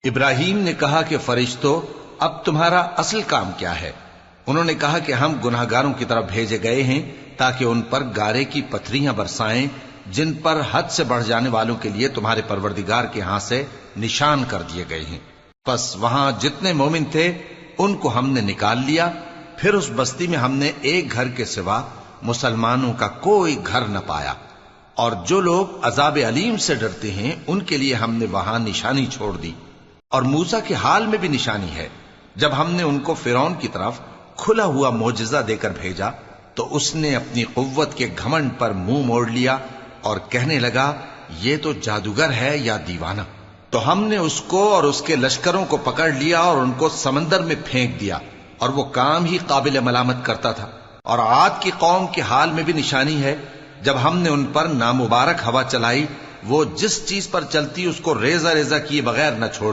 ابراہیم نے کہا کہ فرشتوں، اب تمہارا اصل کام کیا ہے؟ انہوں نے کہا کہ ہم گناہگاروں کی طرف بھیجے گئے ہیں تاکہ ان پر گارے کی پتھریاں برسائیں جن پر حد سے بڑھ جانے والوں کے لیے تمہارے پروردگار کے ہاں سے نشان کر دیے گئے ہیں۔ پس وہاں جتنے مومن تھے ان کو ہم نے نکال لیا، پھر اس بستی میں ہم نے ایک گھر کے سوا مسلمانوں کا کوئی گھر نہ پایا، اور جو لوگ عذاب علیم سے ڈرتے ہیں ان کے لیے ہم نے وہاں نشانی چھوڑ دی۔ اور موسیٰ کے حال میں بھی نشانی ہے، جب ہم نے ان کو فرعون کی طرف کھلا ہوا معجزہ دے کر بھیجا تو اس نے اپنی قوت کے گھمنڈ پر منہ موڑ لیا اور کہنے لگا یہ تو جادوگر ہے یا دیوانہ۔ تو ہم نے اس کو اور اس کے لشکروں کو پکڑ لیا اور ان کو سمندر میں پھینک دیا، اور وہ کام ہی قابل ملامت کرتا تھا۔ اور عاد کی قوم کے حال میں بھی نشانی ہے، جب ہم نے ان پر نامبارک ہوا چلائی، وہ جس چیز پر چلتی اس کو ریزہ ریزہ کیے بغیر نہ چھوڑ